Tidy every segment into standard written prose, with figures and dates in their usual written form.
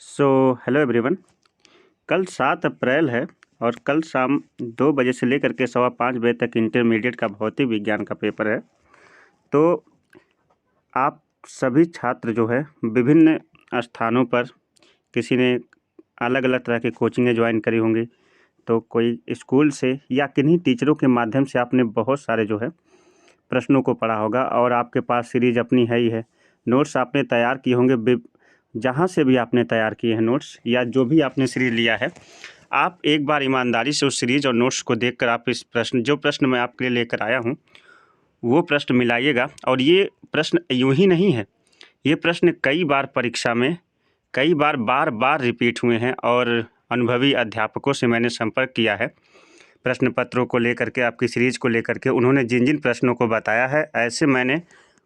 So hello everyone. कल 7 अप्रैल है और कल शाम 2 बजे से लेकर के 5:15 बजे तक इंटरमीडिएट का भौतिक विज्ञान का पेपर है। तो आप सभी छात्र जो है विभिन्न स्थानों पर किसी ने अलग अलग तरह की कोचिंगें ज्वाइन करी होंगी, तो कोई स्कूल से या किन्हीं टीचरों के माध्यम से आपने बहुत सारे जो है प्रश्नों को पढ़ा होगा और आपके पास सीरीज अपनी है ही है। नोट्स आपने तैयार किए होंगे, जहाँ से भी आपने तैयार किए हैं नोट्स या जो भी आपने सीरीज लिया है, आप एक बार ईमानदारी से उस सीरीज और नोट्स को देखकर आप इस प्रश्न मैं आपके लिए लेकर आया हूँ वो प्रश्न मिलाइएगा। और ये प्रश्न यूं ही नहीं है, ये प्रश्न कई बार परीक्षा में कई बार बार बार रिपीट हुए हैं और अनुभवी अध्यापकों से मैंने संपर्क किया है प्रश्न पत्रों को लेकर के, आपकी सीरीज को लेकर के। उन्होंने जिन जिन प्रश्नों को बताया है, ऐसे मैंने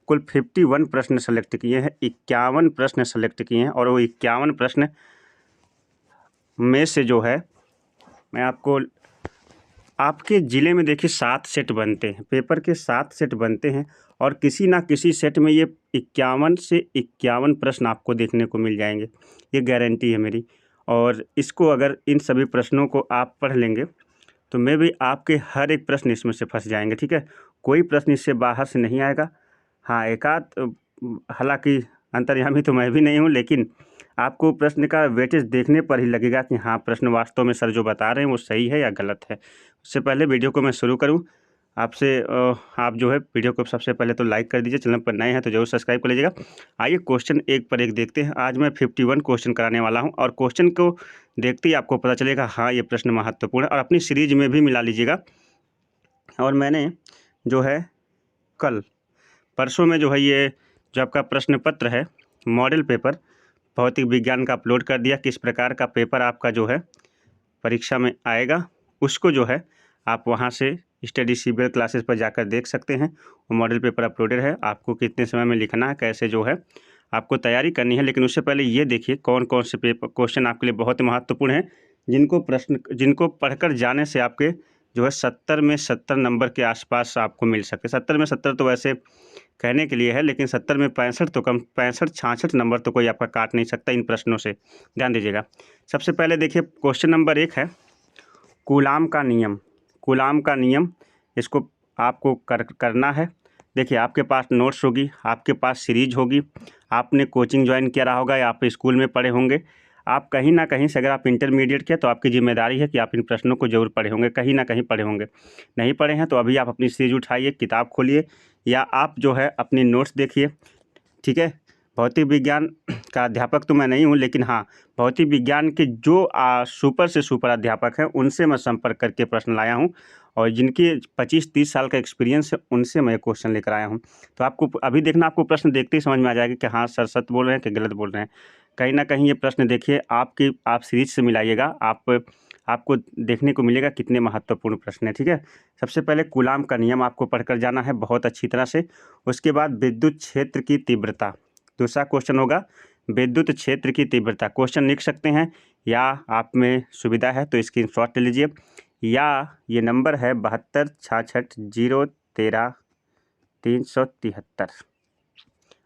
कुल 51 प्रश्न सेलेक्ट किए हैं, 51 प्रश्न सेलेक्ट किए हैं। और वो 51 प्रश्न में से जो है मैं आपको, आपके ज़िले में देखिए 7 सेट बनते हैं, पेपर के 7 सेट बनते हैं और किसी ना किसी सेट में ये 51 से 51 प्रश्न आपको देखने को मिल जाएंगे, ये गारंटी है मेरी। और इसको अगर इन सभी प्रश्नों को आप पढ़ लेंगे तो मैं भी आपके हर एक प्रश्न इसमें से फंस जाएंगे, ठीक है। कोई प्रश्न इससे बाहर से नहीं आएगा। हाँ, एकाध हालांकि अंतर्यामी तो मैं भी नहीं हूँ, लेकिन आपको प्रश्न का वेटेज देखने पर ही लगेगा कि हाँ, प्रश्न वास्तव में सर जो बता रहे हैं वो सही है या गलत है। उससे पहले वीडियो को मैं शुरू करूँ आपसे, आप जो है वीडियो को सबसे पहले तो लाइक कर दीजिए, चैनल पर नए हैं तो जरूर सब्सक्राइब कर लीजिएगा। आइए क्वेश्चन एक पर एक देखते हैं। आज मैं 51 क्वेश्चन कराने वाला हूं और क्वेश्चन को देखते ही आपको पता चलेगा हाँ, ये प्रश्न महत्वपूर्ण है, और अपनी सीरीज में भी मिला लीजिएगा। और मैंने जो है कल परसों में जो है ये जो आपका प्रश्न पत्र है, मॉडल पेपर भौतिक विज्ञान का अपलोड कर दिया। किस प्रकार का पेपर आपका जो है परीक्षा में आएगा, उसको जो है आप वहाँ से स्टडी सीबीएल क्लासेस पर जाकर देख सकते हैं। वो मॉडल पेपर अपलोडेड है, आपको कितने समय में लिखना है, कैसे जो है आपको तैयारी करनी है। लेकिन उससे पहले ये देखिए कौन कौन से पेपर क्वेश्चन आपके लिए बहुत महत्वपूर्ण हैं, जिनको पढ़कर जाने से आपके जो है 70 में 70 नंबर के आसपास आपको मिल सकते। 70 में 70 तो वैसे कहने के लिए है, लेकिन 70 में 65 तो कम, 65-66 नंबर तो कोई आपका काट नहीं सकता इन प्रश्नों से, ध्यान दीजिएगा। सबसे पहले देखिए क्वेश्चन नंबर 1 है कूलाम का नियम। कूलाम का नियम, इसको आपको करना है। देखिए आपके पास नोट्स होगी, आपके पास सीरीज होगी, आपने कोचिंग ज्वाइन किया रहा होगा या आप स्कूल में पढ़े होंगे। आप कहीं ना कहीं से, अगर आप इंटरमीडिएट के तो आपकी जिम्मेदारी है कि आप इन प्रश्नों को जरूर पढ़े होंगे, कहीं ना कहीं पढ़े होंगे। नहीं पढ़े हैं तो अभी आप अपनी सीरीज उठाइए, किताब खोलिए या आप जो है अपनी नोट्स देखिए, ठीक है। भौतिक विज्ञान का अध्यापक तो मैं नहीं हूँ, लेकिन हाँ, भौतिक विज्ञान के जो सुपर से सुपर अध्यापक हैं उनसे मैं संपर्क करके प्रश्न लाया हूँ और जिनके 25-30 साल का एक्सपीरियंस है उनसे मैं क्वेश्चन लेकर आया हूँ। तो आपको अभी देखना, आपको प्रश्न देखते ही समझ में आ जाएगा कि हाँ सर सत्य बोल रहे हैं कि गलत बोल रहे हैं। कहीं ना कहीं ये प्रश्न देखिए आप सीरीज से मिलाइएगा, आपको देखने को मिलेगा कितने महत्वपूर्ण प्रश्न है, ठीक है। सबसे पहले कूलाम का नियम आपको पढ़कर जाना है बहुत अच्छी तरह से। उसके बाद विद्युत क्षेत्र की तीव्रता, दूसरा क्वेश्चन होगा विद्युत क्षेत्र की तीव्रता। क्वेश्चन लिख सकते हैं या आप में सुविधा है तो स्क्रीनशॉट ले लीजिए, या ये नंबर है 7266013373।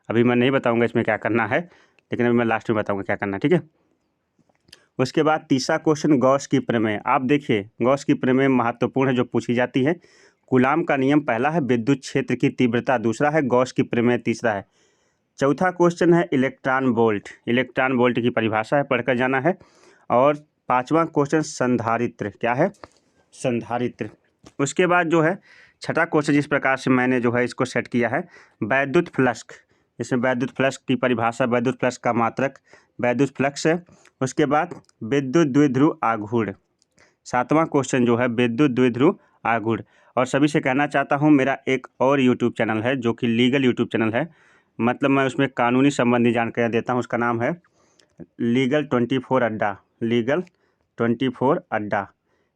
अभी मैं नहीं बताऊंगा इसमें क्या करना है, लेकिन अभी मैं लास्ट में बताऊंगा क्या करना है, ठीक है। उसके बाद तीसरा क्वेश्चन गॉस की प्रमेय। आप देखिए गॉस की प्रमेय महत्वपूर्ण है जो पूछी जाती है। कूलाम का नियम पहला है, विद्युत क्षेत्र की तीव्रता दूसरा है, गॉस की प्रमेय तीसरा है। चौथा क्वेश्चन है इलेक्ट्रॉन वोल्ट। इलेक्ट्रॉन वोल्ट की परिभाषा है, पढ़कर जाना है। और पांचवा क्वेश्चन संधारित्र, क्या है, संधारित्र। उसके बाद जो है छठा क्वेश्चन, जिस प्रकार से मैंने जो है इसको सेट किया है, वैद्युत फ्लक्स। इसमें वैद्युत फ्लक्स की परिभाषा, वैद्युत फ्लक्स का मात्रक वैद्युत फ्लक्स है। उसके बाद विद्युत द्विध्रुव आघूर्ण। सातवां क्वेश्चन जो है विद्युत द्विध्रुव आघूर्ण। और सभी से कहना चाहता हूँ, मेरा एक और यूट्यूब चैनल है जो कि लीगल यूट्यूब चैनल है, मतलब मैं उसमें कानूनी संबंधी जानकारियाँ देता हूँ। उसका नाम है लीगल 24 अड्डा, लीगल 24 अड्डा।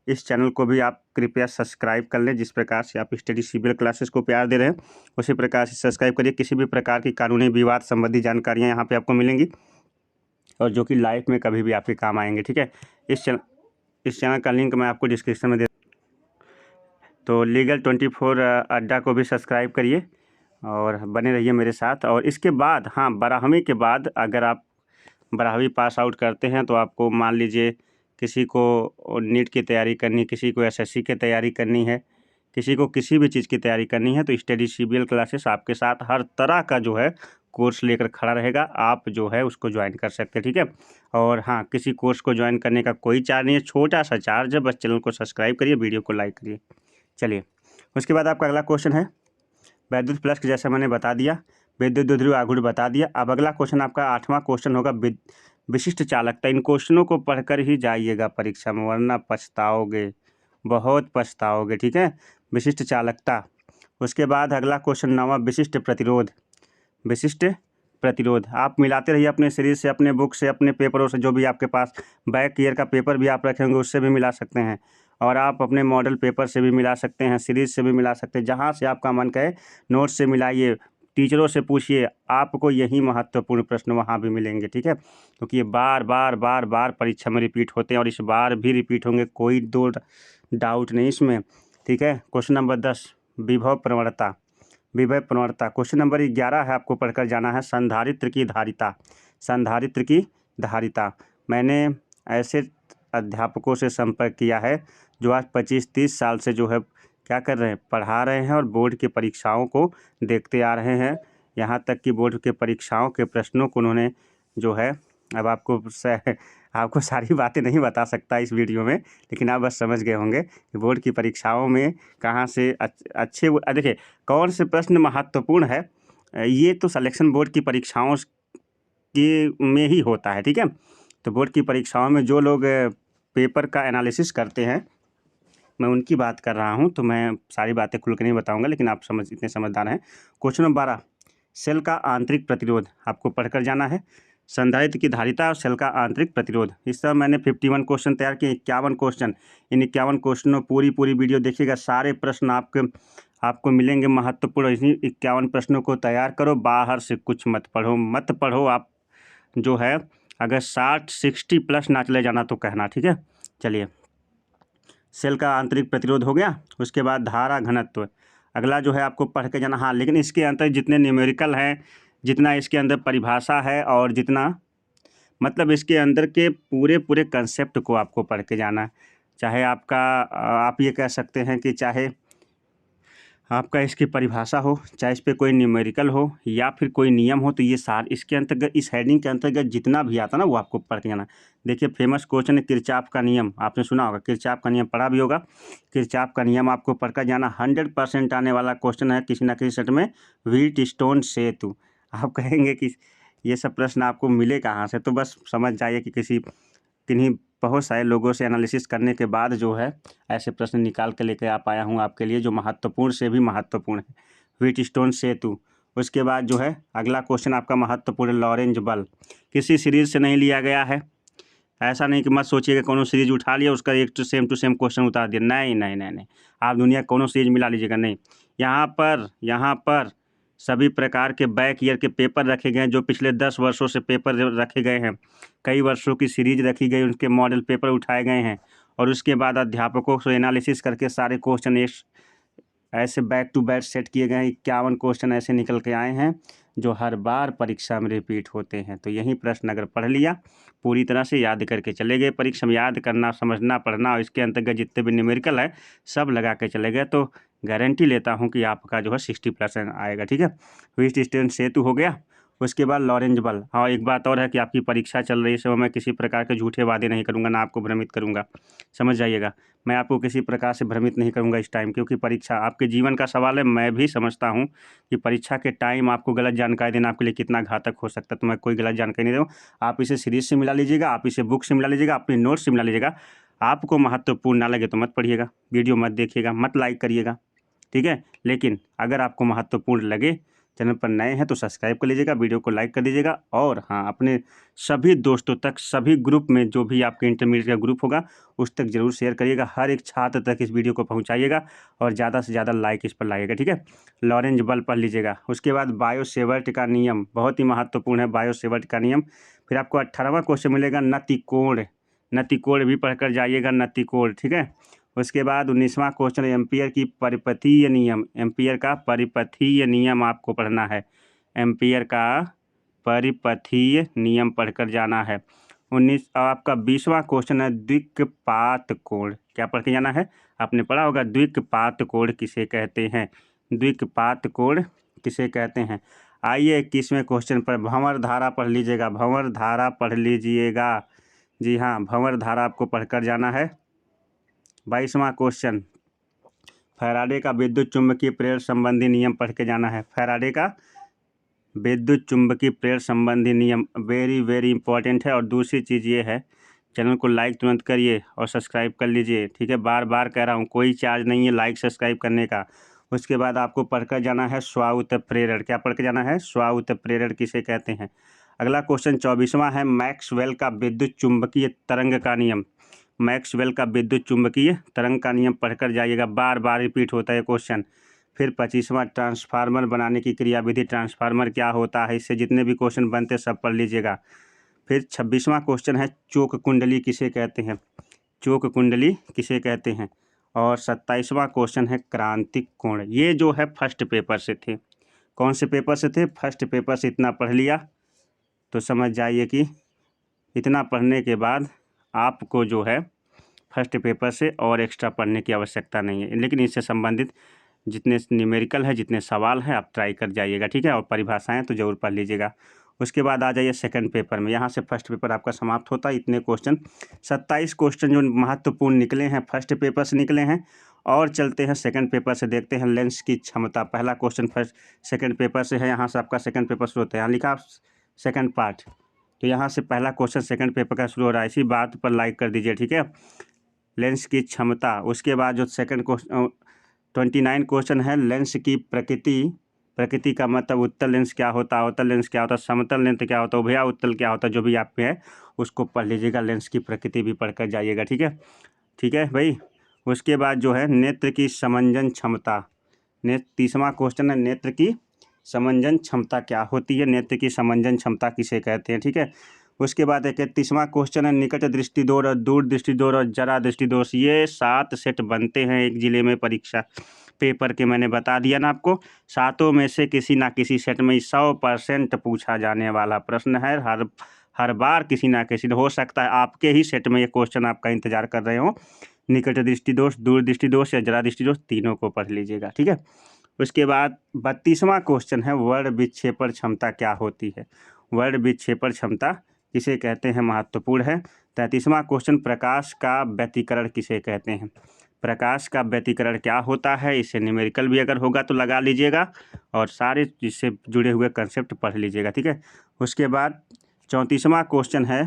इस चैनल को भी आप कृपया सब्सक्राइब कर लें। जिस प्रकार से आप स्टडी सीबीएल क्लासेस को प्यार दे रहे हैं उसी प्रकार से सब्सक्राइब करिए। किसी भी प्रकार की कानूनी विवाद संबंधी जानकारियाँ यहाँ पे आपको मिलेंगी और जो कि लाइफ में कभी भी आपके काम आएंगे, ठीक है। इस चैनल का लिंक मैं आपको डिस्क्रिप्शन में दे, तो लीगल 24 अड्डा को भी सब्सक्राइब करिए और बने रहिए मेरे साथ। और इसके बाद हाँ, 12वीं के बाद अगर आप 12वीं पास आउट करते हैं तो आपको मान लीजिए किसी को नीट की तैयारी करनी, किसी को एसएससी की तैयारी करनी है, किसी को किसी भी चीज़ की तैयारी करनी है, तो स्टडी CBL क्लासेस आपके साथ हर तरह का जो है कोर्स लेकर खड़ा रहेगा। आप जो है उसको ज्वाइन कर सकते हैं, ठीक है। और हाँ, किसी कोर्स को ज्वाइन करने का कोई चार्ज नहीं है, छोटा सा चार्ज है, बस चैनल को सब्सक्राइब करिए, वीडियो को लाइक करिए। चलिए, उसके बाद आपका अगला क्वेश्चन है वैद्युत प्लस, जैसा मैंने बता दिया, विद्युत द्विध्रुव आघूर्ण बता दिया। अब अगला क्वेश्चन आपका 8वां क्वेश्चन होगा विशिष्ट चालकता। इन क्वेश्चनों को पढ़कर ही जाइएगा परीक्षा में, वरना पछताओगे, बहुत पछताओगे, ठीक है। विशिष्ट चालकता। उसके बाद अगला क्वेश्चन 9वां विशिष्ट प्रतिरोध। विशिष्ट प्रतिरोध आप मिलाते रहिए अपने सीरीज से, अपने बुक से, अपने पेपरों से, जो भी आपके पास बैक ईयर का पेपर भी आप रखे होंगे उससे भी मिला सकते हैं, और आप अपने मॉडल पेपर से भी मिला सकते हैं, सीरीज से भी मिला सकते हैं, जहाँ से आपका मन कहे नोट्स से मिलाइए, टीचरों से पूछिए, आपको यही महत्वपूर्ण प्रश्न वहाँ भी मिलेंगे, ठीक है। क्योंकि ये बार बार बार बार परीक्षा में रिपीट होते हैं और इस बार भी रिपीट होंगे, कोई दो डाउट नहीं इसमें, ठीक है। क्वेश्चन नंबर 10 विभव प्रवणता। विभव प्रवणता। क्वेश्चन नंबर 11 है, आपको पढ़कर जाना है संधारित्र की धारिता। संधारित्र की धारिता। मैंने ऐसे अध्यापकों से संपर्क किया है जो आज 25-30 साल से जो है क्या कर रहे हैं, पढ़ा रहे हैं और बोर्ड की परीक्षाओं को देखते आ रहे हैं। यहाँ तक कि बोर्ड के परीक्षाओं के प्रश्नों को उन्होंने जो है, अब आपको सारी बातें नहीं बता सकता इस वीडियो में, लेकिन आप बस समझ गए होंगे कि बोर्ड की परीक्षाओं में कहाँ से अच्छे देखिए कौन से प्रश्न महत्वपूर्ण है, ये तो सिलेक्शन बोर्ड की परीक्षाओं के में ही होता है, ठीक है। तो बोर्ड की परीक्षाओं में जो लोग पेपर का एनालिसिस करते हैं, मैं उनकी बात कर रहा हूं, तो मैं सारी बातें खुल के नहीं बताऊंगा, लेकिन आप इतने समझदार हैं। क्वेश्चन नंबर 12 सेल का आंतरिक प्रतिरोध आपको पढ़कर जाना है। संधारित्र की धारिता और सेल का आंतरिक प्रतिरोध। इस तरह मैंने 51 क्वेश्चन तैयार किए, 51 क्वेश्चन। इन 51 क्वेश्चनों पूरी वीडियो देखिएगा, सारे प्रश्न आपको मिलेंगे महत्वपूर्ण। इन्हीं 51 प्रश्नों को तैयार करो, बाहर से कुछ मत पढ़ो। आप जो है अगर 60 प्लस ना चले जाना तो कहना, ठीक है। चलिए, सेल का आंतरिक प्रतिरोध हो गया। उसके बाद धारा घनत्व अगला जो है आपको पढ़ के जाना। हाँ, लेकिन इसके अंदर जितने न्यूमेरिकल हैं, जितना इसके अंदर परिभाषा है, और जितना मतलब इसके अंदर के पूरे कंसेप्ट को आपको पढ़ के जाना। चाहे आपका आप ये कह सकते हैं कि चाहे आपका इसकी परिभाषा हो, चाहे इस पर कोई न्यूमेरिकल हो या फिर कोई नियम हो, तो ये सार इसके अंतर्गत, इस हेडिंग के अंतर्गत जितना भी आता ना वो आपको पढ़ के जाना। देखिए, फेमस क्वेश्चन है किरचॉफ का नियम, आपने सुना होगा, किरचॉफ का नियम पढ़ा भी होगा। किरचॉफ का नियम आपको पढ़कर जाना, 100% आने वाला क्वेश्चन है किसी न किसी सेट में। व्हीटस्टोन सेतु, आप कहेंगे कि ये सब प्रश्न आपको मिले कहाँ से, तो बस समझ जाइए कि किन्हीं बहुत सारे लोगों से एनालिसिस करने के बाद जो है ऐसे प्रश्न निकाल के लेकर आप आया हूँ आपके लिए, जो महत्वपूर्ण से भी महत्वपूर्ण है। व्हीटस्टोन सेतु। उसके बाद जो है अगला क्वेश्चन आपका महत्वपूर्ण, लॉरेंज बल। किसी सीरीज से नहीं लिया गया है, ऐसा नहीं कि मत सोचिएगा कोनो सीरीज उठा लिया उसका एक सेम टू सेम क्वेश्चन उतार दिया, नहीं। आप दुनिया कोनो सीरीज मिला लीजिएगा, नहीं। यहाँ पर सभी प्रकार के बैक ईयर के पेपर रखे गए हैं, जो पिछले 10 वर्षों से पेपर रखे गए हैं, कई वर्षों की सीरीज रखी गई, उनके मॉडल पेपर उठाए गए हैं, और उसके बाद अध्यापकों से एनालिसिस करके सारे क्वेश्चन ऐसे बैक टू बैक सेट किए गए हैं। 51 क्वेश्चन ऐसे निकल के आए हैं जो हर बार परीक्षा में रिपीट होते हैं। तो यही प्रश्न अगर पढ़ लिया, पूरी तरह से याद करके चले गए, परीक्षा में याद करना, समझना, पढ़ना, और इसके अंतर्गत जितने भी न्यूमेरिकल है सब लगा के चले गए, तो गारंटी लेता हूं कि आपका जो है 60% आएगा, ठीक है। व्हीटस्टोन सेतु हो गया। उसके बाद लॉरेंज बल। हाँ, एक बात और है कि आपकी परीक्षा चल रही है, इसमें मैं किसी प्रकार के झूठे वादे नहीं करूँगा, ना आपको भ्रमित करूँगा, समझ जाइएगा। मैं आपको किसी प्रकार से भ्रमित नहीं करूँगा इस टाइम, क्योंकि परीक्षा आपके जीवन का सवाल है। मैं भी समझता हूँ कि परीक्षा के टाइम आपको गलत जानकारी देना आपके लिए कितना घातक हो सकता है, तो मैं कोई गलत जानकारी नहीं दूँ। आप इसे सीरीज से मिला लीजिएगा, आप इसे बुक से मिला लीजिएगा, अपनी नोट्स से मिला लीजिएगा। आपको महत्वपूर्ण ना लगे तो मत पढ़िएगा, वीडियो मत देखिएगा, मत लाइक करिएगा, ठीक है। लेकिन अगर आपको महत्वपूर्ण लगे, चैनल पर नए हैं तो सब्सक्राइब कर लीजिएगा, वीडियो को लाइक कर दीजिएगा, और हाँ, अपने सभी दोस्तों तक, सभी ग्रुप में जो भी आपके इंटरमीडिएट का ग्रुप होगा उस तक जरूर शेयर करिएगा, हर एक छात्र तक इस वीडियो को पहुंचाइएगा, और ज़्यादा से ज़्यादा लाइक इस पर लाइएगा, ठीक है। लॉरेंज बल पढ़ लीजिएगा। उसके बाद बायो-सेवर्ट का नियम, बहुत ही महत्वपूर्ण है बायो-सेवर्ट का नियम। फिर आपको 18वां क्वेश्चन मिलेगा, नतिकोण। नतिकोण भी पढ़कर जाइएगा, नतिकोण, ठीक है। उसके बाद 19वां क्वेश्चन, एम्पियर की परिपथीय नियम। एम्पियर का परिपथीय नियम आपको पढ़ना है। एम्पियर का परिपथीय नियम पढ़कर जाना है। 19 आपका 20वां क्वेश्चन है द्विकपात कोण। क्या पढ़ के जाना है? आपने पढ़ा होगा द्विकपात कोण किसे कहते हैं। द्विकपात कोण किसे कहते हैं। आइए 21वें क्वेश्चन पर भंवर धारा पढ़ लीजिएगा। भंवर धारा पढ़ लीजिएगा। जी हाँ, भंवर धारा आपको पढ़कर जाना है। 22वां क्वेश्चन फैराडे का विद्युत चुम्बकीय प्रेरण संबंधी नियम पढ़ के जाना है। फैराडे का विद्युत चुम्बकीय प्रेरण संबंधी नियम वेरी वेरी इंपॉर्टेंट है। और दूसरी चीज़ ये है, चैनल को लाइक तुरंत करिए और सब्सक्राइब कर लीजिए, ठीक है। बार बार कह रहा हूँ, कोई चार्ज नहीं है लाइक सब्सक्राइब करने का। उसके बाद आपको पढ़कर जाना है स्वाउत प्रेरण। क्या पढ़ के जाना है? स्वाउत प्रेरण किसे कहते हैं। अगला क्वेश्चन 24वां है मैक्सवेल का विद्युत चुम्बकीय तरंग का नियम। मैक्सवेल का विद्युत चुम्बकीय तरंग का नियम पढ़कर जाइएगा। बार बार रिपीट होता है क्वेश्चन। फिर 25वां ट्रांसफार्मर बनाने की क्रियाविधि। ट्रांसफार्मर क्या होता है, इससे जितने भी क्वेश्चन बनते सब पढ़ लीजिएगा। फिर 26वां क्वेश्चन है चोक कुंडली किसे कहते हैं। चोक कुंडली किसे कहते हैं। और 27वां क्वेश्चन है क्रांतिक कोण। ये जो है फर्स्ट पेपर से थे। कौन से पेपर से थे? फर्स्ट पेपर से। इतना पढ़ लिया तो समझ जाइए कि इतना पढ़ने के बाद आपको जो है फर्स्ट पेपर से और एक्स्ट्रा पढ़ने की आवश्यकता नहीं है। लेकिन इससे संबंधित जितने न्यूमेरिकल है, जितने सवाल हैं, आप ट्राई कर जाइएगा, ठीक है। और परिभाषाएं तो ज़रूर पढ़ लीजिएगा। उसके बाद आ जाइए सेकंड पेपर में। यहाँ से फर्स्ट पेपर आपका समाप्त होता है। इतने क्वेश्चन 27 क्वेश्चन जो महत्वपूर्ण निकले हैं फर्स्ट पेपर से निकले हैं। और चलते हैं सेकंड पेपर से, देखते हैं लेंस की क्षमता। पहला क्वेश्चन फर्स्ट सेकंड पेपर से है। यहाँ से आपका सेकंड पेपर शुरू होता है। यहाँ लिखा सेकंड पार्ट, तो यहाँ से पहला क्वेश्चन सेकंड पेपर का शुरू हो रहा है। इसी बात पर लाइक कर दीजिए, ठीक है। लेंस की क्षमता। उसके बाद जो सेकंड क्वेश्चन 29 क्वेश्चन है लेंस की प्रकृति। प्रकृति का मतलब उत्तल लेंस क्या होता है, अवतल लेंस क्या होता है, समतल लेंस क्या होता है, उभया उत्तल क्या होता है, जो भी आप पे है उसको पढ़ लीजिएगा। लेंस की प्रकृति भी पढ़कर जाइएगा, ठीक है। ठीक है भाई। उसके बाद जो है नेत्र की समंजन क्षमता। 30वां क्वेश्चन है नेत्र की समंजन क्षमता क्या होती है। नेत्र की समंजन क्षमता किसे कहते हैं, ठीक है। उसके बाद 31वां क्वेश्चन है निकट दृष्टि दोष और दूर दृष्टि दोष और जरा दृष्टि दोष। ये 7 सेट बनते हैं एक जिले में परीक्षा पेपर के। मैंने बता दिया ना आपको। 7 में से किसी ना किसी सेट में 100% पूछा जाने वाला प्रश्न है। हर बार किसी ना किसी हो सकता है आपके ही सेट में ये क्वेश्चन आपका इंतजार कर रहे हो। निकट दृष्टि दोष, दूर दृष्टि दोष या जरा दृष्टि दोष, तीनों को पढ़ लीजिएगा, ठीक है। उसके बाद 32वां क्वेश्चन है वर्ण विक्षेपण क्षमता क्या होती है। वर्ण विक्षेपण क्षमता किसे कहते हैं, महत्वपूर्ण है। 33वां क्वेश्चन प्रकाश का व्यतिकरण किसे कहते हैं। प्रकाश का व्यतिकरण क्या होता है, इससे न्यूमेरिकल भी अगर होगा तो लगा लीजिएगा और सारे इससे जुड़े हुए कंसेप्ट पढ़ लीजिएगा, ठीक है। उसके बाद 34वां क्वेश्चन है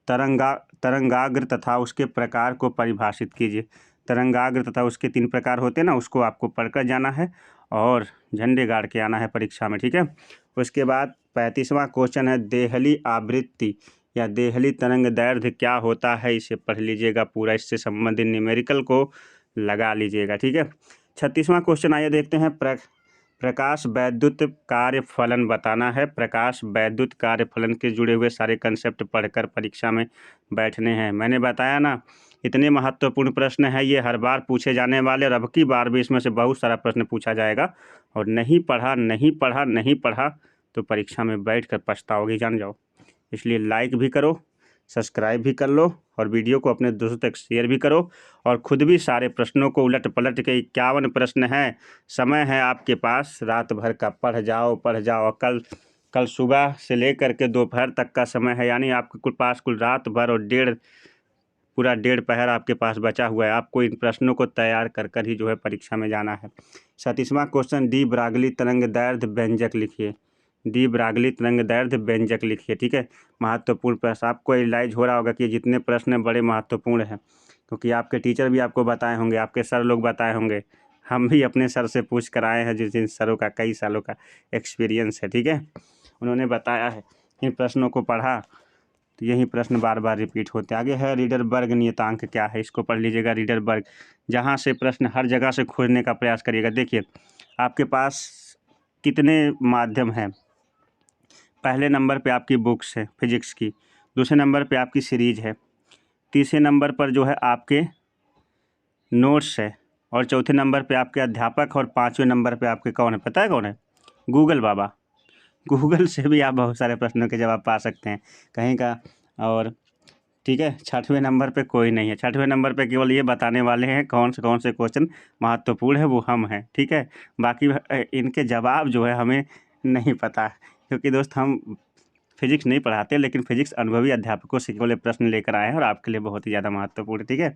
तरंगाग्र तथा उसके प्रकार को परिभाषित कीजिए। तरंगाग्र तथा उसके 3 प्रकार होते हैं ना, उसको आपको पढ़कर जाना है और झंडे गाड़ के आना है परीक्षा में, ठीक है। उसके बाद 35वां क्वेश्चन है देहली आवृत्ति या देहली तरंग दैर्ध्य क्या होता है, इसे पढ़ लीजिएगा पूरा। इससे संबंधित न्यूमेरिकल को लगा लीजिएगा, ठीक है। 36वां क्वेश्चन आइए देखते हैं प्रकाश वैद्युत कार्य फलन बताना है। प्रकाश वैद्युत कार्य फलन के जुड़े हुए सारे कंसेप्ट पढ़कर परीक्षा में बैठने हैं। मैंने बताया ना इतने महत्वपूर्ण प्रश्न है ये, हर बार पूछे जाने वाले। और अब की बार भी इसमें से बहुत सारा प्रश्न पूछा जाएगा। और नहीं पढ़ा तो परीक्षा में बैठ कर पछताओगे, जान जाओ। इसलिए लाइक भी करो, सब्सक्राइब भी कर लो और वीडियो को अपने दोस्तों तक शेयर भी करो। और खुद भी सारे प्रश्नों को उलट पलट के 51 प्रश्न हैं, समय है आपके पास रात भर का। पढ़ जाओ। और कल सुबह से लेकर के दोपहर तक का समय है, यानी आपके पास कुल रात भर और पूरा 1.5 पहर आपके पास बचा हुआ है। आपको इन प्रश्नों को तैयार कर ही जो है परीक्षा में जाना है। 37वां क्वेश्चन डी ब्रागली तरंग दैर्ध्य व्यंजक लिखिए। डी ब्रागली तरंग दैर्ध्य व्यंजक लिखिए, ठीक है। महत्वपूर्ण प्रश्न आपको रियलाइज हो रहा होगा कि जितने प्रश्न बड़े महत्वपूर्ण हैं, क्योंकि आपके टीचर भी आपको बताए होंगे, आपके सर लोग बताए होंगे। हम भी अपने सर से पूछ कर आए हैं, जिन सरों का कई सालों का एक्सपीरियंस है, ठीक है। उन्होंने बताया है, इन प्रश्नों को पढ़ा तो यही प्रश्न बार बार रिपीट होते हैं। आगे है रीडरबर्ग नियतांक क्या है, इसको पढ़ लीजिएगा। रीडरबर्ग, जहाँ से प्रश्न हर जगह से खोजने का प्रयास करिएगा। देखिए आपके पास कितने माध्यम हैं। पहले नंबर पे आपकी बुक्स है फिजिक्स की, दूसरे नंबर पे आपकी सीरीज है, तीसरे नंबर पर जो है आपके नोट्स है, और चौथे नंबर पे आपके अध्यापक, और 5वें नंबर पे आपके कौन है, पता है कौन है? गूगल बाबा। गूगल से भी आप बहुत सारे प्रश्नों के जवाब पा सकते हैं कहीं का। और ठीक है, 6वें नंबर पे कोई नहीं है। 6वें नंबर पे केवल ये बताने वाले हैं कौन से क्वेश्चन महत्वपूर्ण है, वो हम हैं। ठीक है, बाकी इनके जवाब जो है हमें नहीं पता, क्योंकि दोस्त हम फिजिक्स नहीं पढ़ाते, लेकिन फिजिक्स अनुभवी अध्यापकों से केवल ये प्रश्न लेकर आए हैं और आपके लिए बहुत ही ज़्यादा महत्वपूर्ण। ठीक है,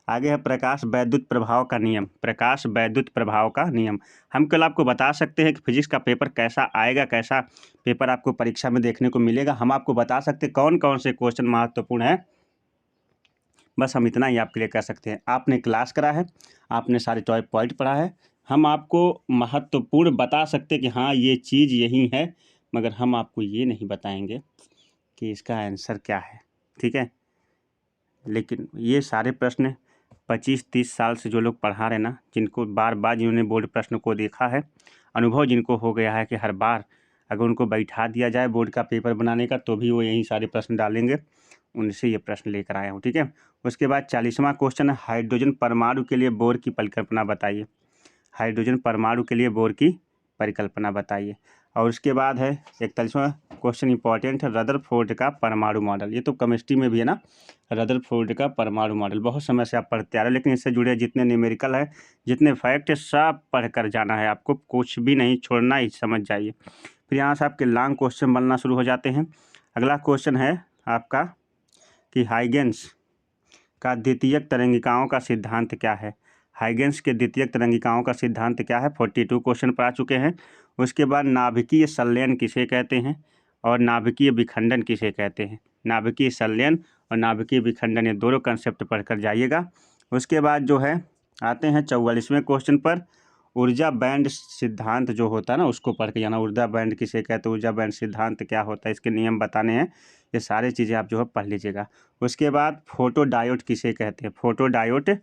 आगे है प्रकाश वैद्युत प्रभाव का नियम। प्रकाश वैद्युत प्रभाव का नियम हम कल आपको बता सकते हैं कि फिजिक्स का पेपर कैसा आएगा, कैसा पेपर आपको परीक्षा में देखने को मिलेगा। हम आपको बता सकते हैं कौन कौन से क्वेश्चन महत्वपूर्ण है, बस हम इतना ही आपके लिए कर सकते हैं। आपने क्लास करा है, आपने सारे पॉइंट पढ़ा है, हम आपको महत्वपूर्ण बता सकते कि हाँ ये चीज़ यही है, मगर हम आपको ये नहीं बताएंगे कि इसका आंसर क्या है। ठीक है, लेकिन ये सारे प्रश्न 25-30 साल से जो लोग पढ़ा रहे ना, जिनको बार बार जिन्होंने बोर्ड प्रश्न को देखा है, अनुभव जिनको हो गया है कि हर बार अगर उनको बैठा दिया जाए बोर्ड का पेपर बनाने का तो भी वो यही सारे प्रश्न डालेंगे, उनसे ये प्रश्न लेकर आया हूँ। ठीक है, उसके बाद 40वां क्वेश्चन है हाइड्रोजन परमाणु के लिए बोर की परिकल्पना बताइए। हाइड्रोजन परमाणु के लिए बोर की परिकल्पना बताइए। और उसके बाद है 41वां क्वेश्चन इंपॉर्टेंट है, रदरफोर्ड का परमाणु मॉडल। ये तो केमिस्ट्री में भी है ना, रदरफोर्ड का परमाणु मॉडल बहुत समय से आप पढ़ते आ रहे हो, लेकिन इससे जुड़े जितने न्यूमेरिकल है, जितने फैक्ट है, सब पढ़ कर जाना है आपको, कुछ भी नहीं छोड़ना, ही समझ जाइए। फिर यहाँ से आपके लॉन्ग क्वेश्चन बनना शुरू हो जाते हैं। अगला क्वेश्चन है आपका कि हाइगेंस का द्वितीयक तरंगिकाओं का सिद्धांत क्या है। हाइगेंस के द्वितीयक तरंगिकाओं का सिद्धांत क्या है, 42 क्वेश्चन पढ़ा चुके हैं। उसके बाद नाभिकीय संलयन किसे कहते हैं और नाभिकीय विखंडन किसे कहते हैं। नाभिकीय संलयन और नाभिकीय विखंडन, ये दोनों कंसेप्ट पढ़कर जाइएगा। उसके बाद जो है आते हैं 44वें क्वेश्चन पर, ऊर्जा बैंड सिद्धांत जो होता है ना, उसको पढ़ के जाना। ऊर्जा बैंड किसे कहते हैं, ऊर्जा बैंड सिद्धांत क्या होता है, इसके नियम बताने हैं, ये सारी चीज़ें आप जो है पढ़ लीजिएगा। उसके बाद फोटो डायोड किसे कहते हैं, फोटो डायोड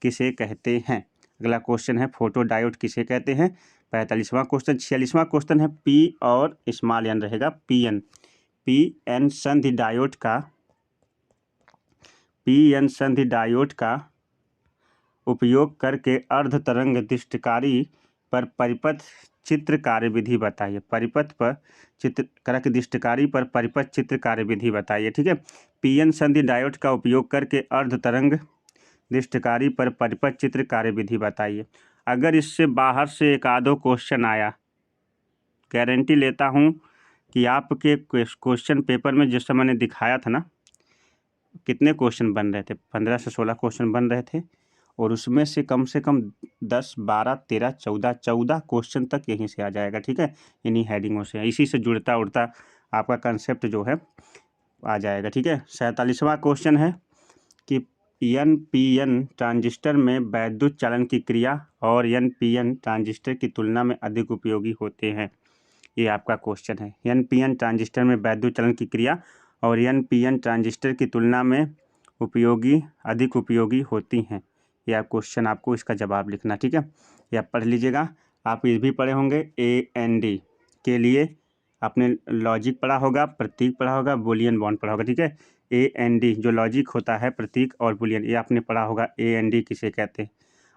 किसे कहते हैं, अगला क्वेश्चन है फोटो डायोड किसे कहते हैं। 45वां क्वेश्चन। 46वां क्वेश्चन है पी और स्मॉल एन रहेगा, पी एन संधि डायोड का, पी एन संधि डायोड का उपयोग करके अर्ध तरंग दृष्टिकारी पर परिपथ चित्र कार्यविधि बताइए। परिपथ पर चित्रकारक दृष्टिकारी पर परिपथ चित्र कार्यविधि बताइए। ठीक है, पीएन संधि डायोड का उपयोग करके अर्ध तरंग दृष्टिकारी पर परिपथ चित्र कार्यविधि बताइए। अगर इससे बाहर से एक आधो क्वेश्चन आया, गारंटी लेता हूँ कि आपके क्वेश्चन पेपर में जिस समय मैंने दिखाया था ना, कितने क्वेश्चन बन रहे थे, 15 से 16 क्वेश्चन बन रहे थे, और उसमें से कम 10, 12, 13, 14 क्वेश्चन तक यहीं से आ जाएगा। ठीक है, इन्हीं हेडिंगों से, इसी से जुड़ता उड़ता आपका कंसेप्ट जो है आ जाएगा। ठीक है, 47वां क्वेश्चन है कि एन-पी-एन ट्रांजिस्टर में वैद्युत चालन की क्रिया और एन-पी-एन ट्रांजिस्टर की तुलना में अधिक उपयोगी होते हैं। ये आपका क्वेश्चन है, एन-पी-एन ट्रांजिस्टर में वैद्युत चालन की क्रिया और एन-पी-एन ट्रांजिस्टर की तुलना में अधिक उपयोगी होती हैं। यह क्वेश्चन आपको इसका जवाब लिखना। ठीक है, यह पढ़ लीजिएगा। आप ये भी पढ़े होंगे AND के लिए, आपने लॉजिक पढ़ा होगा, प्रतीक पढ़ा होगा, बूलियन बॉन्ड पढ़ा होगा। ठीक है, AND जो लॉजिक होता है, प्रतीक और बूलियन, ये आपने पढ़ा होगा, AND किसे कहते हैं।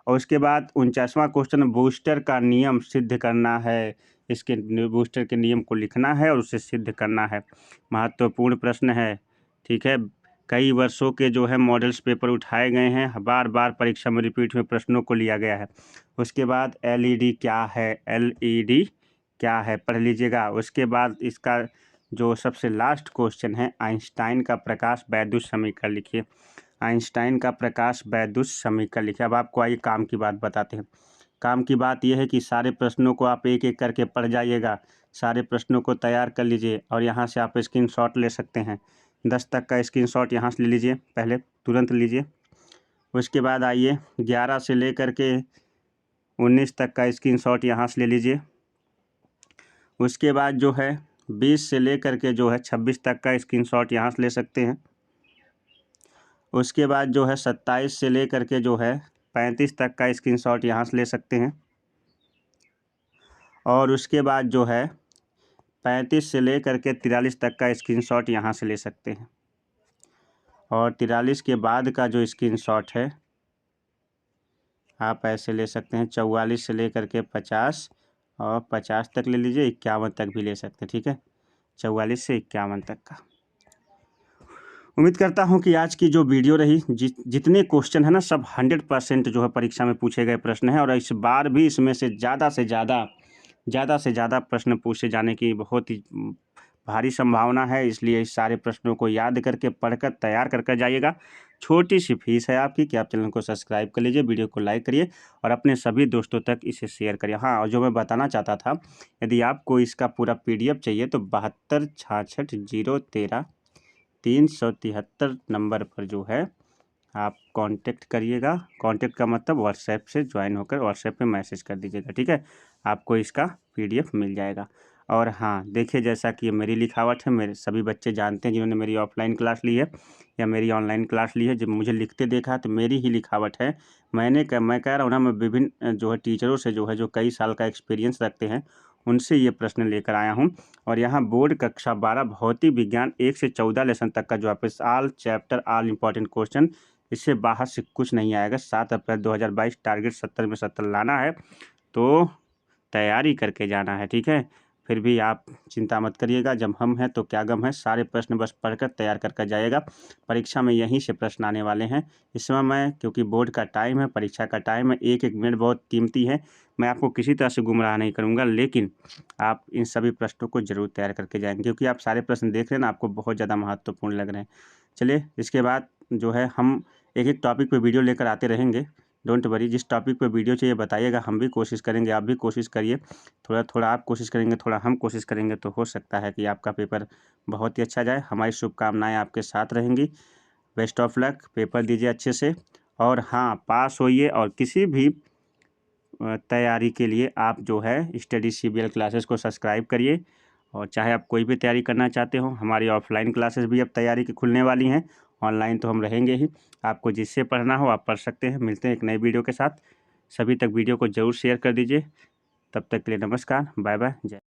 और उसके बाद 49वां क्वेश्चन, बूस्टर का नियम सिद्ध करना है। इसके बूस्टर के नियम को लिखना है और उसे सिद्ध करना है। महत्वपूर्ण प्रश्न है। ठीक है, कई वर्षों के जो है मॉडल्स पेपर उठाए गए हैं, बार बार परीक्षा में रिपीट हुए प्रश्नों को लिया गया है। उसके बाद LED क्या है, LED क्या है, पढ़ लीजिएगा। उसके बाद इसका जो सबसे लास्ट क्वेश्चन है, आइंस्टाइन का प्रकाश वैद्युत समीकरण लिखिए। आइंस्टाइन का प्रकाश वैद्युत समीकरण लिखिए। अब आपको आइए काम की बात बताते हैं। काम की बात यह है कि सारे प्रश्नों को आप एक एक करके पढ़ जाइएगा, सारे प्रश्नों को तैयार कर लीजिए और यहाँ से आप स्क्रीनशॉट ले सकते हैं। 10 तक का स्क्रीनशॉट यहाँ से ले लीजिए, पहले तुरंत लीजिए। उसके बाद आइए 11 से लेकर के 19 तक का स्क्रीनशॉट यहाँ से ले लीजिए। उसके बाद जो है 20 से लेकर के जो है 26 तक का स्क्रीनशॉट यहाँ से ले सकते हैं। उसके बाद जो है 27 से लेकर के जो है 35 तक का स्क्रीनशॉट यहाँ से ले सकते हैं। और उसके बाद जो है 35 से लेकर के 43 तक का स्क्रीनशॉट यहाँ से ले सकते हैं। और 43 के बाद का जो स्क्रीनशॉट है आप ऐसे ले सकते हैं, 44 से लेकर के 50 और 50 तक ले लीजिए, 51 तक भी ले सकते हैं, ठीक है, 44 से 51 तक का। उम्मीद करता हूं कि आज की जो वीडियो रही, जितने क्वेश्चन है ना, सब 100% जो है परीक्षा में पूछे गए प्रश्न हैं, और इस बार भी इसमें से ज़्यादा से ज़्यादा प्रश्न पूछे जाने की बहुत ही भारी संभावना है। इसलिए इस सारे प्रश्नों को याद करके पढ़कर तैयार कर जाइएगा। छोटी सी फीस है आपकी कि आप चैनल को सब्सक्राइब कर लीजिए, वीडियो को लाइक करिए और अपने सभी दोस्तों तक इसे शेयर करिए। हाँ, और जो मैं बताना चाहता था, यदि आपको इसका पूरा PDF चाहिए तो 72660373 नंबर पर जो है आप कांटेक्ट करिएगा। कांटेक्ट का मतलब व्हाट्सएप से ज्वाइन होकर व्हाट्सएप पे मैसेज कर दीजिएगा, ठीक है, आपको इसका PDF मिल जाएगा। और हाँ, देखिए, जैसा कि ये मेरी लिखावट है, मेरे सभी बच्चे जानते हैं जिन्होंने मेरी ऑफलाइन क्लास ली है या मेरी ऑनलाइन क्लास ली है, जब मुझे लिखते देखा तो मेरी ही लिखावट है। मैं कह रहा हूँ ना, मैं विभिन्न जो है टीचरों से जो है, जो कई साल का एक्सपीरियंस रखते हैं, उनसे ये प्रश्न लेकर आया हूँ। और यहाँ बोर्ड कक्षा 12 भौतिक विज्ञान 1 से 14 लेसन तक का जो है all chapter all important question, इससे बाहर से कुछ नहीं आएगा। 7 अप्रैल 2022 टारगेट 70 में 70 लाना है, तो तैयारी करके जाना है, ठीक है। फिर भी आप चिंता मत करिएगा, जब हम हैं तो क्या गम है। सारे प्रश्न बस पढ़कर तैयार कर जाइएगा। परीक्षा में यहीं से प्रश्न आने वाले हैं। इस समय मैं, क्योंकि बोर्ड का टाइम है, परीक्षा का टाइम है, एक एक मिनट बहुत कीमती है, मैं आपको किसी तरह से गुमराह नहीं करूँगा, लेकिन आप इन सभी प्रश्नों को जरूर तैयार करके जाएंगे, क्योंकि आप सारे प्रश्न देख रहे हैं ना, आपको बहुत ज़्यादा महत्वपूर्ण लग रहे हैं। चलिए, इसके बाद जो है हम एक एक टॉपिक पे वीडियो लेकर आते रहेंगे। डोंट वरी, जिस टॉपिक पे वीडियो चाहिए बताइएगा, हम भी कोशिश करेंगे, आप भी कोशिश करिए। थोड़ा थोड़ा आप कोशिश करेंगे, थोड़ा हम कोशिश करेंगे, तो हो सकता है कि आपका पेपर बहुत ही अच्छा जाए। हमारी शुभकामनाएं आपके साथ रहेंगी। बेस्ट ऑफ लक, पेपर दीजिए अच्छे से, और हाँ, पास होइए। और किसी भी तैयारी के लिए आप जो है स्टडी CBL क्लासेस को सब्सक्राइब करिए। और चाहे आप कोई भी तैयारी करना चाहते हो, हमारी ऑफलाइन क्लासेस भी अब तैयारी की खुलने वाली हैं। ऑनलाइन तो हम रहेंगे ही, आपको जिससे पढ़ना हो आप पढ़ सकते हैं। मिलते हैं एक नए वीडियो के साथ, सभी तक वीडियो को ज़रूर शेयर कर दीजिए। तब तक के लिए नमस्कार, बाय बाय, जय।